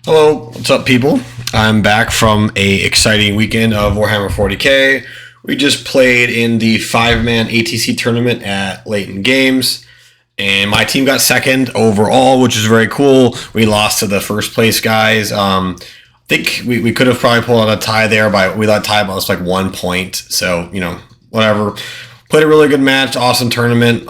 Hello, what's up, people? I'm back from a exciting weekend of Warhammer 40k. We just played in the 5-man ATC tournament at Leighton Games, and my team got second overall, which is very cool. We lost to the first place guys. I think we could have probably pulled out a tie there, but we let tie by like 1 point. So, whatever. Played a really good match, awesome tournament.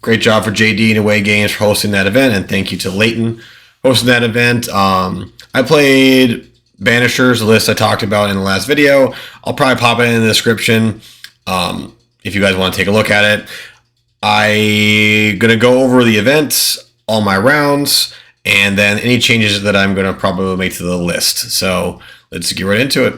Great job for JD and Away Games for hosting that event, and thank you to Leighton hosting that event. I played Banishers, the list I talked about in the last video. I'll probably pop it in the description if you guys want to take a look at it. I'm going to go over the events, all my rounds, and then any changes that I'm going to probably make to the list. So let's get right into it.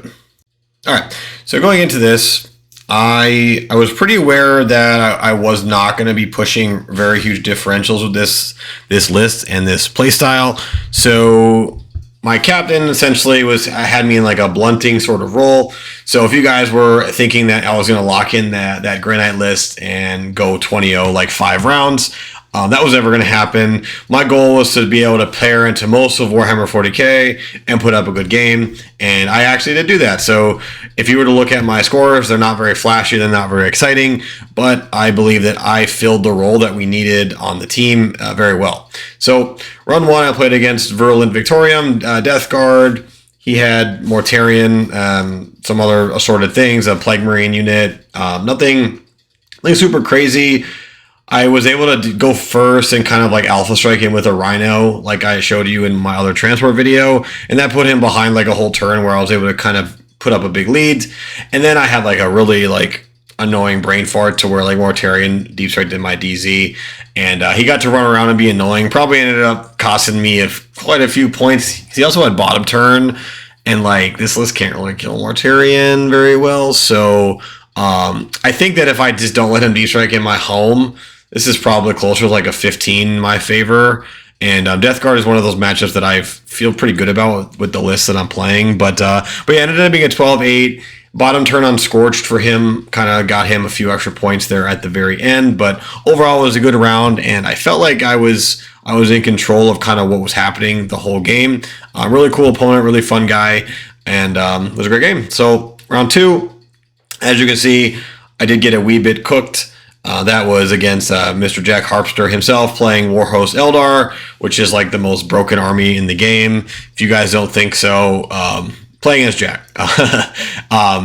All right, so going into this, I was pretty aware that I was not going to be pushing very huge differentials with this list and this playstyle. So my captain essentially had me in like a blunting sort of role. So if you guys were thinking that I was going to lock in that Grey Knight list and go 20-0 like 5 rounds, that was never going to happen. My goal was to be able to pair into most of Warhammer 40k and put up a good game, and I actually did do that. So if you were to look at my scores, they're not very flashy, they're not very exciting, but I believe that I filled the role that we needed on the team very well. So run 1, I played against Virulent Victorium, Death Guard. He had Mortarion, some other assorted things, a Plague Marine unit, nothing super crazy. I was able to go first and kind of like alpha strike him with a Rhino, like I showed you in my other transport video, and that put him behind like a whole turn where I was able to kind of put up a big lead. And then I had like a really like annoying brain fart to where like Mortarion deep strike did my DZ, and he got to run around and be annoying. Probably ended up costing me quite a few points. He also had bottom turn, and like this list can't really kill Mortarion very well. So I think that if I just don't let him deep strike in my home, this is probably closer to like a 15 in my favor. And Death Guard is one of those matchups that I feel pretty good about with the list that I'm playing. But yeah, it ended up being a 12-8. Bottom turn on Scorched for him kind of got him a few extra points there at the very end. But overall, it was a good round, and I felt like I was in control of kind of what was happening the whole game. Really cool opponent, really fun guy, and it was a great game. So round 2, as you can see, I did get a wee bit cooked. That was against Mr. Jack Harpster himself playing Warhost Eldar, which is like the most broken army in the game. If you guys don't think so, playing as Jack.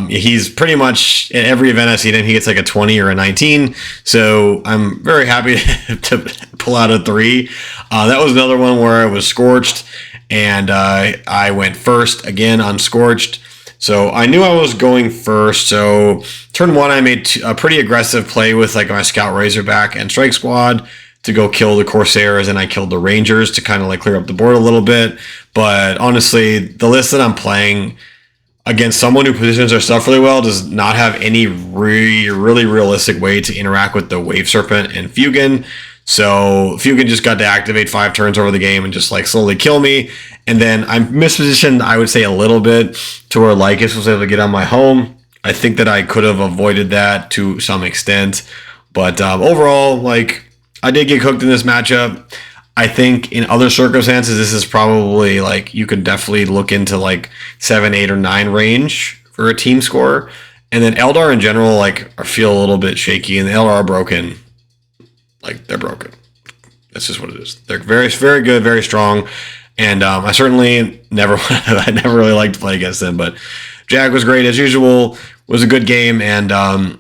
He's pretty much, in every event I've seen him, he gets like a 20 or a 19. So I'm very happy to pull out a 3. That was another one where I was Scorched, and I went first again on Scorched. So I knew I was going first. So turn 1, I made a pretty aggressive play with like my Scout Razorback and Strike Squad to go kill the Corsairs, and I killed the Rangers to kind of like clear up the board a little bit. But honestly, the list that I'm playing against someone who positions their stuff really well does not have any really realistic way to interact with the Wave Serpent and Fugan. So Fugan just got to activate 5 turns over the game and just like slowly kill me. And then I'm mispositioned, I would say, a little bit to where Lycus was able to get on my home. I think that I could have avoided that to some extent. But overall, like, I did get cooked in this matchup. I think in other circumstances, this is probably like, you could definitely look into like 7, 8, or 9 range for a team score. And then Eldar in general, like, I feel a little bit shaky, and the Eldar are broken. Like, they're broken. That's just what it is. They're very, very good, very strong. And I certainly I never really liked to play against them. But Jack was great as usual. Was a good game, and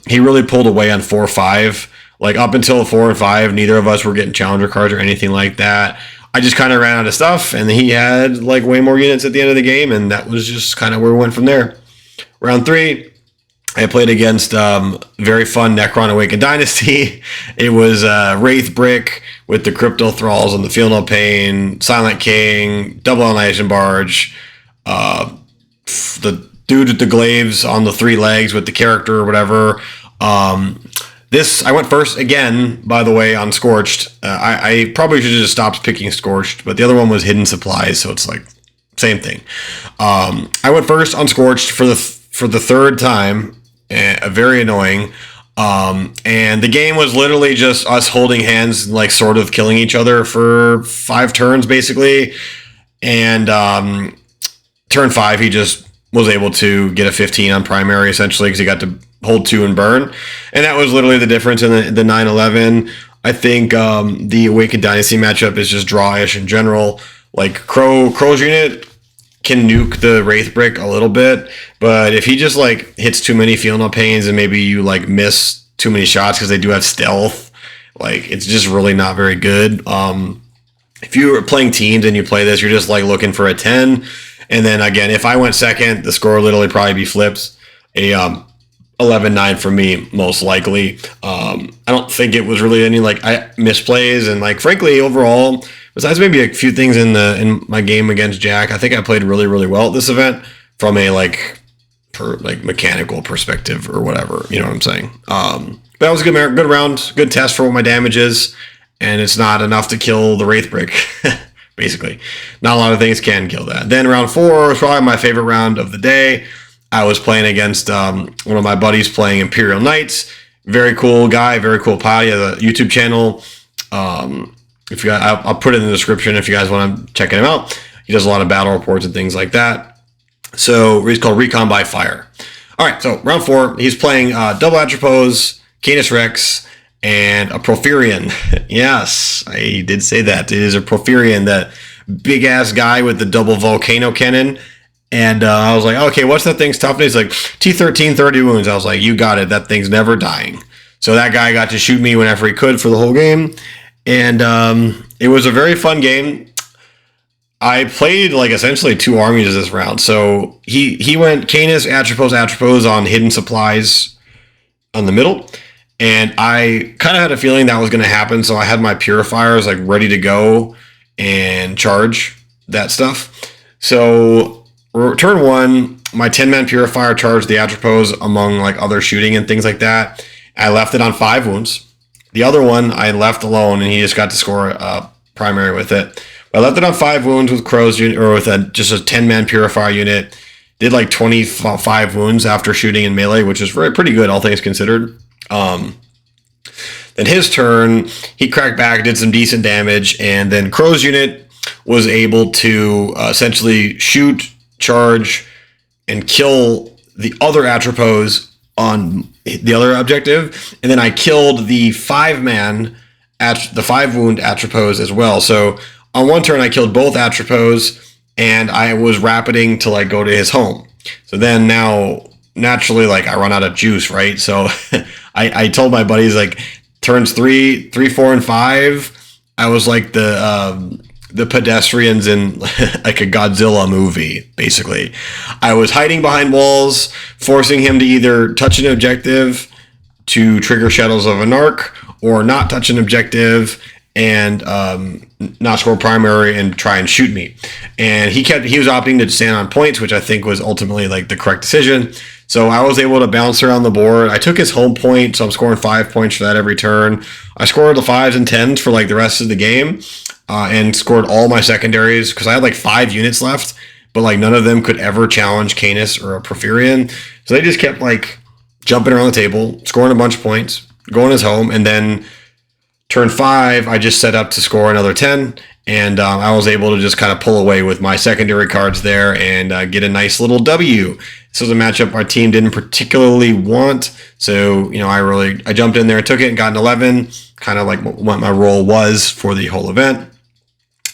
he really pulled away on 4-5. Like, up until 4 and 5, neither of us were getting challenger cards or anything like that. I just kind of ran out of stuff, and he had like way more units at the end of the game, and that was just kind of where we went from there. Round 3, I played against very fun Necron Awakened Dynasty. It was Wraith Brick with the Crypto Thralls and the Feel No Pain, Silent King, Double Annihilation Barge, the dude with the glaives on the 3 legs with the character or whatever. I went first again, by the way, on Scorched. I probably should have just stopped picking Scorched, but the other one was Hidden Supplies, so it's like same thing. I went first on Scorched for the 3rd time. Very annoying. And the game was literally just us holding hands and like sort of killing each other for 5 turns basically. And turn 5, he just was able to get a 15 on primary, essentially, because he got to hold 2 and burn. And that was literally the difference in the 9-11. I think the Awakened Dynasty matchup is just drawish in general. Like, Crow's unit can nuke the Wraith Brick a little bit, but if he just, like, hits too many Feel No Pains and maybe you, like, miss too many shots because they do have stealth, like, it's just really not very good. If you were playing teams and you play this, you're just, like, looking for a 10. And then, again, if I went second, the score would literally probably be flips. A 11-9 for me, most likely. I don't think it was really any, like, misplays. And, like, frankly, overall, besides maybe a few things in my game against Jack, I think I played really, really well at this event from a, like, mechanical perspective or whatever. You know what I'm saying? But that was a good round, good test for what my damage is. And it's not enough to kill the Wraith Brick, basically. Not a lot of things can kill that. Then round 4 was probably my favorite round of the day. I was playing against one of my buddies playing Imperial Knights. Very cool guy, very cool pal. He has a YouTube channel. If you guys, I'll put it in the description if you guys want to check him out. He does a lot of battle reports and things like that. So he's called Recon by Fire. All right, so round 4, he's playing double Atropos, Canis Rex, and a Porphyrion. Yes, I did say that. It is a Porphyrion, that big-ass guy with the double volcano cannon. And I was like, okay, what's that thing's toughness? He's like, T13, 30 wounds. I was like, you got it. That thing's never dying. So that guy got to shoot me whenever he could for the whole game. And it was a very fun game. I played, like, essentially 2 armies this round. So he went Canis, Atropos on hidden supplies on the middle. And I kind of had a feeling that was going to happen, so I had my purifiers, like, ready to go and charge that stuff. So turn 1, my 10-man purifier charged the Atropos among, like, other shooting and things like that. I left it on 5 wounds. The other one I left alone, and he just got to score a primary with it. But I left it on 5 wounds with Crow's unit, or with just a 10-man purifier unit. Did like 25 wounds after shooting in melee, which is pretty good, all things considered. Then his turn, he cracked back, did some decent damage, and then Crow's unit was able to essentially shoot, charge, and kill the other Atropos on the other objective. And then I killed the 5-man, the 5-wound Atropos as well. So on one turn, I killed both Atropos, and I was rapiding to, like, go to his home. So then now, naturally, like, I run out of juice, right? So I told my buddies, like, turns 3, 4, and 5, I was like the pedestrians in, like, a Godzilla movie, basically. I was hiding behind walls, forcing him to either touch an objective to trigger Shadows of Anarch, or not touch an objective and not score primary and try and shoot me. And he was opting to stand on points, which I think was ultimately, like, the correct decision. So I was able to bounce around the board. I took his home point, so I'm scoring 5 points for that every turn. I scored the 5s and 10s for, like, the rest of the game, and scored all my secondaries because I had, like, 5 units left, but, like, none of them could ever challenge Canis or a Porphyrion. So they just kept, like, jumping around the table, scoring a bunch of points, going his home, and then turn 5, I just set up to score another 10, and I was able to just kind of pull away with my secondary cards there and get a nice little W. This was a matchup our team didn't particularly want, so, you know, I jumped in there, took it, and got an 11, kind of like what my role was for the whole event.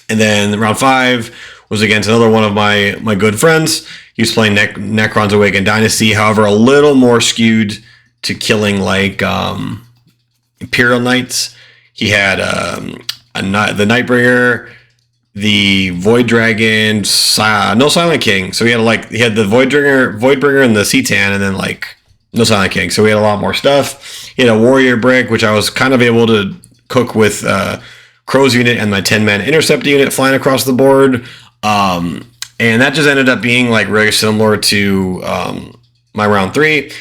And then round 5 was against another one of my good friends. He was playing Necron's Awakened Dynasty, however, a little more skewed to killing, like, Imperial Knights. He had the Nightbringer, the Void Dragon, no Silent King. So he had the Voidbringer and the Citan, and then, like, no Silent King. So we had a lot more stuff. He had a Warrior Brick, which I was kind of able to cook with Crow's unit and my 10-man Intercept unit flying across the board. And that just ended up being, like, very similar to my round 3.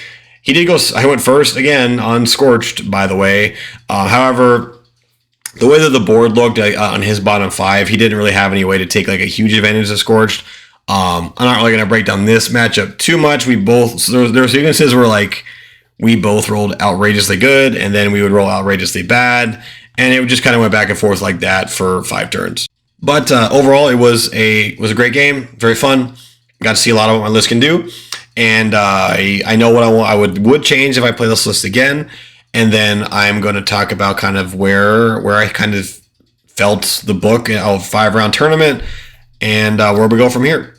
He did go. I went first again on Scorched, by the way. However, the way that the board looked on his bottom 5, he didn't really have any way to take, like, a huge advantage of Scorched. I'm not really going to break down this matchup too much. We both, so there were sequences where, like, we both rolled outrageously good, and then we would roll outrageously bad, and it just kind of went back and forth like that for 5 turns. But overall, it was a great game, very fun. Got to see a lot of what my list can do, and I know what I would change if I play this list again. And then I'm going to talk about kind of where I kind of felt the book of 5-round tournament and where we go from here.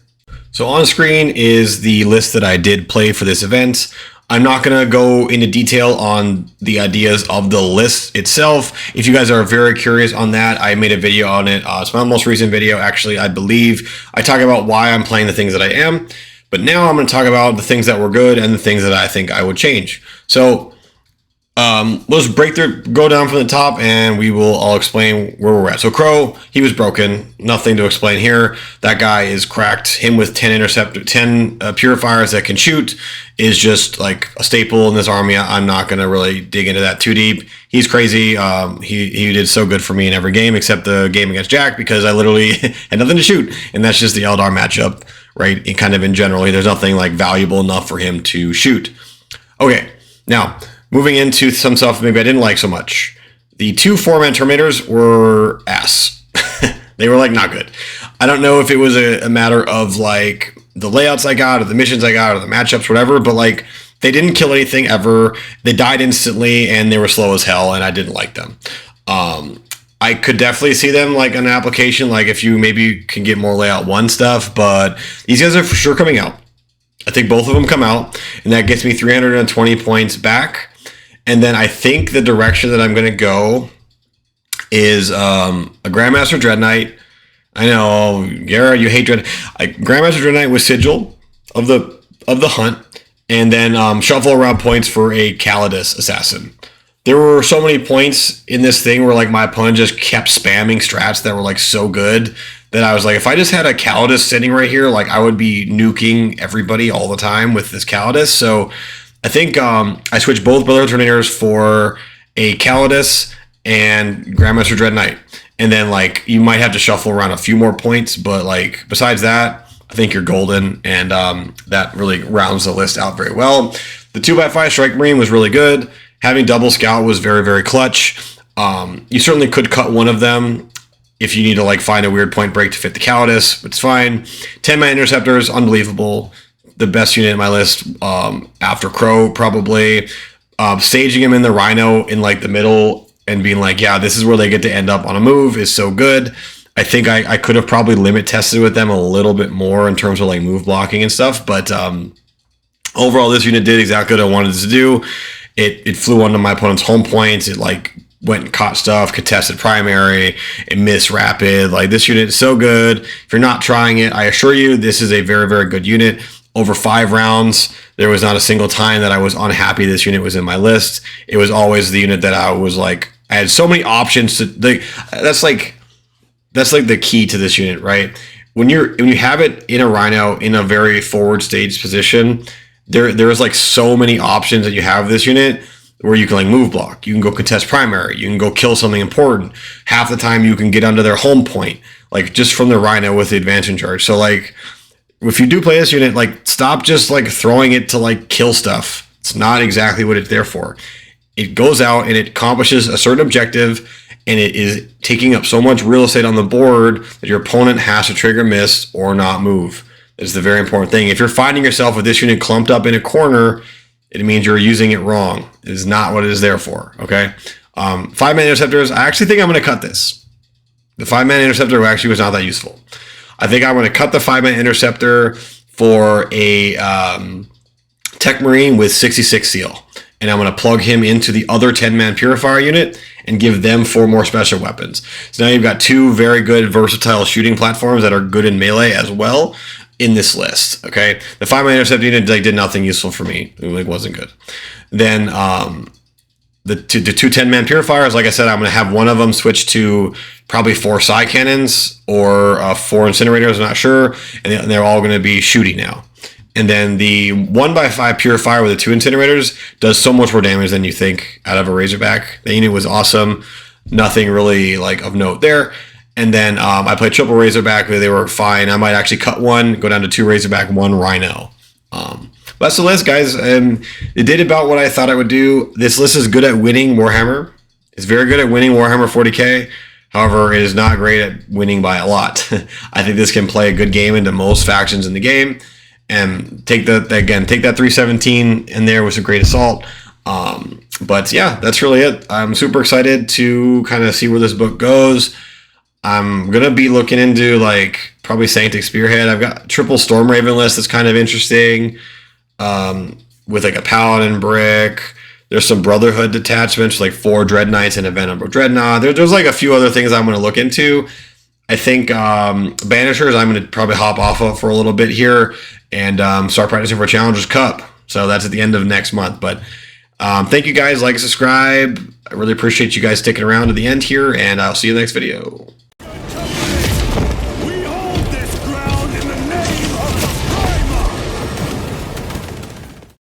So on screen is the list that I did play for this event. I'm not going to go into detail on the ideas of the list itself. If you guys are very curious on that, I made a video on it. It's my most recent video, actually, I believe. I talk about why I'm playing the things that I am. But now I'm going to talk about the things that were good and the things that I think I would change. So let's go down from the top, and we will all explain where we're at. So Crow, he was broken. Nothing to explain here. That guy is cracked. Him with 10 purifiers that can shoot is just like a staple in this army. I'm not going to really dig into that too deep. He's crazy. He did so good for me in every game except the game against Jack, because I literally had nothing to shoot, and that's just the Eldar matchup, right? And kind of in general, there's nothing like valuable enough for him to shoot. Okay, now moving into some stuff maybe I didn't like so much. The 2 4-man Terminators were ass. They were like not good. I don't know if it was a matter of like the layouts I got or the missions I got or the matchups, whatever, but like they didn't kill anything ever. They died instantly and they were slow as hell, and I didn't like them. I could definitely see them like an application, like if you maybe can get more layout 1 stuff, but these guys are for sure coming out. I think both of them come out, and that gets me 320 points back. And then I think the direction that I'm going to go is a Grandmaster Dread Knight. I know, Garrett, you hate Dread. Grandmaster Dread Knight with Sigil of the hunt, and then shuffle around points for a Calidus Assassin. There were so many points in this thing where like my opponent just kept spamming strats that were like so good that I was like, if I just had a Calidus sitting right here, like I would be nuking everybody all the time with this Calidus. So I think I switched both Brotherhood Terminators for a Calidus and Grandmaster Dread Knight. And then like you might have to shuffle around a few more points, but like besides that, I think you're golden, and that really rounds the list out very well. The 2x5 Strike Marine was really good. Having double scout was very, very clutch. You certainly could cut one of them if you need to like find a weird point break to fit the Calidus, but it's fine. 10-man Interceptors, unbelievable. The best unit in my list after Crow, probably. Staging him in the Rhino in like the middle and being like, yeah, this is where they get to end up on a move is so good. I think I could have probably limit tested with them a little bit more in terms of like move blocking and stuff, but overall this unit did exactly what I wanted it to do. It flew onto my opponent's home points. It like went and caught stuff, contested primary, it missed rapid. Like this unit is so good. If you're not trying it, I assure you this is a very, very good unit. Over 5 rounds, there was not a single time that I was unhappy this unit was in my list. It was always the unit that I was like, I had so many options to. That's like the key to this unit, right? When you have it in a Rhino in a very forward stage position, there's like so many options that you have this unit where you can like move block, you can go contest primary, you can go kill something important. Half the time you can get under their home point, like just from the Rhino with the advantage charge. So like, if you do play this unit, like stop just like throwing it to like kill stuff. It's not exactly what it's there for. It goes out and it accomplishes a certain objective, and it is taking up so much real estate on the board that your opponent has to trigger miss or not move. It's the very important thing. If you're finding yourself with this unit clumped up in a corner, it means you're using it wrong. It is not what it is there for. Okay. 5-man Interceptors. I actually think I'm going to cut this. The 5-man Interceptor actually was not that useful. I think I'm going to cut the 5-man Interceptor for a Tech Marine with 66 seal. And I'm going to plug him into the other 10-man Purifier unit and give them 4 more special weapons. So now you've got 2 very good versatile shooting platforms that are good in melee as well in this list. Okay, the 5-man Interceptor unit did nothing useful for me. It wasn't good. Then the two 10-man Purifiers, like I said, I'm going to have one of them switch to probably 4 Psy Cannons or 4 Incinerators, I'm not sure. And they're all going to be shooting now. And then the 1x5 Purifier with the 2 Incinerators does so much more damage than you think out of a Razorback. The unit was awesome. Nothing really like of note there. And then I played triple Razorback, but they were fine. I might actually cut one, go down to 2 Razorback, 1 Rhino. That's the list, guys. It did about what I thought I would do. This list is good at winning Warhammer. It's very good at winning Warhammer 40k. However, it is not great at winning by a lot. I think this can play a good game into most factions in the game, and take that 317 in there with a great assault. But yeah, that's really it. I'm super excited to kind of see where this book goes. I'm gonna be looking into like probably Sanctic Spearhead. I've got triple Storm Raven list that's kind of interesting, with like a Paladin brick. There's some Brotherhood detachments, like 4 Dread Knights and a Venerable Dreadnought. There's like a few other things I'm going to look into. I think Banishers I'm going to probably hop off of for a little bit here and start practicing for Challengers Cup. So that's at the end of next month. But thank you guys. Like, subscribe. I really appreciate you guys sticking around to the end here, and I'll see you in the next video.